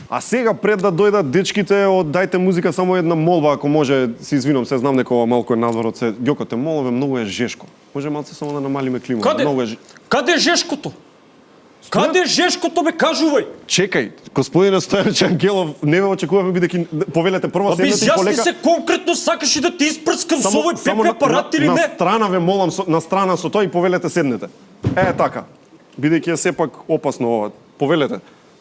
А сега пред да дојдат дечките од Дајте музика, само една молба, ако може, се извинам, се знам дека ова малку е надвор од се. Ѓоко, те молове, многу е жешко. Може малце само да намалиме климата. Каде е жешкото? Каде е жешкото, бе, кажувај? Чекај, господине Стојановиќ Ангелов, не ве очекуваме бидејќи повелете прво седнете и полека. Изјасни се конкретно, сакаш и да те испрскам со овој пепе апарат или не? На страна ве молам, на страна со тој и повелете седнете. Така. Бидејќи е сепак опасно ова. Повелете.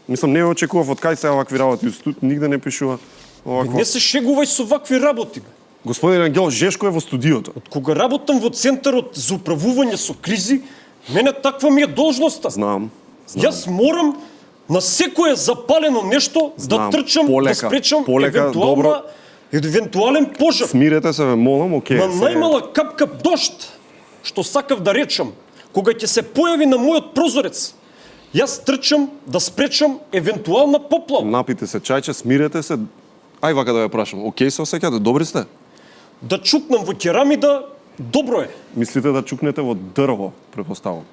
Мислам, не очекував од кај се овакви работи. Нигде не пишува овакво. Не се шегувај со вакви работи, бе. Господин Ангел, жешко е во студиото. Од кога работам во Центарот за управување со кризи, мене таква ми е должноста. Знам. Јас морам на секое запалено нешто да трчам, да спречам евентуален пожар. Смирете се, ве молам, окей. На најмала капка дожд, што сакав да речам, кога ќе се појави на мојот прозорец, јас трчам да спречам евентуална поплава. Напите се чајче, смирете се. Ај вака да ве прашам, окей се осеќате, добри сте? Да чукнам во керамида, добро е. Мислите да чукнете во дрво, препоставам?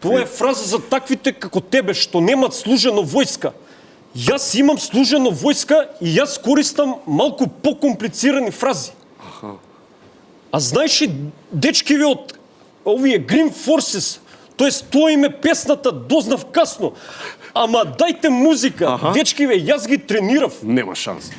Тоа е фраза за таквите како тебе што немат служено војска. Јас имам служено војска и јас користам малку покомплицирани фрази. А знаеш ли, дечкиве од овие Green Forces, тоест тоа им е песната, дознав касно. Ама дајте музика, дечкиве, јас ги тренирав. Нема шанс.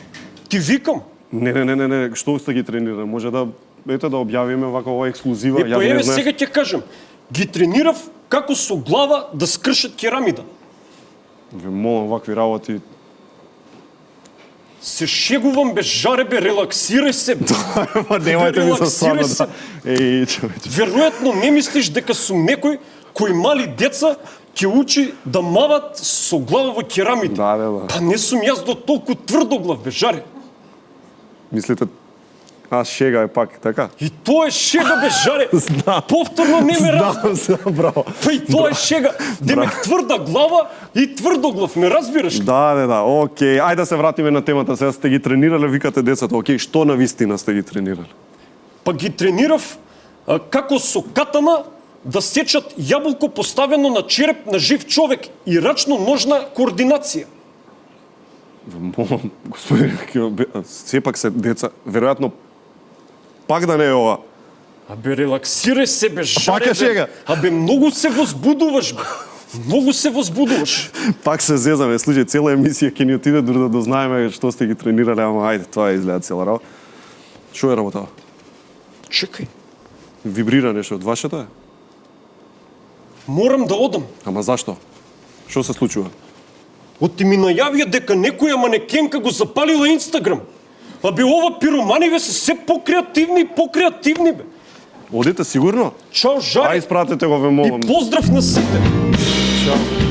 Ти викам. Не, што сте ги тренирали? Може да ете да објавиме вака ова ексклузива, ја не знам. Сега ќе кажам. Ги тренирав како со глава да скршат керамида. Ве молам вакви работи. Се шегувам, бе, жаре, бе, релаксирај се. Немајте ми се стварно да. Човече. Веројатно не мислиш дека сум некој кој мали деца ќе учи да мават со глава во керамида. Да. Па не сум јас до толку тврдоглав, бе, жаре. Мислите, шега е пак, така? И тоа е шега, бе, жаре. Знам. Повторно не ме разбира. Знам, браво. Па и тоа е шега. Демек тврда глава и тврдоглав, ме разбираш? Да, окей. Ајде да се вратиме на темата. Сега сте ги тренирале, викате децата. Окей, што на вистина сте ги тренирале? Па ги тренирав како со катана да сечат јаболко поставено на череп на жив човек и рачно-ножна координација. Молам, господин, сепак се деца, веројатно пак да не е ова. Абе, релаксирај се, бе, жаре, Пака шега. Абе, многу се возбудуваш, бе. Многу се возбудуваш. Пак се зезаме, слушај, цела емисија ќе ни отиде дури да дознаеме што сте ги тренирале, ама ајде, тоа изгледа цела работа. Што е работа? Чекај. Вибрира нешто од вашето е? Морам да одам. Ама зашто? Што се случува? Оти ми најавија дека некоја манекенка го запалила Инстаграм. Абе, ова пироманиве се се покреативни, бе. Одите сигурно? Чао, жаре. Ај, испратете го, ве молам. И поздрав на сите. Чао.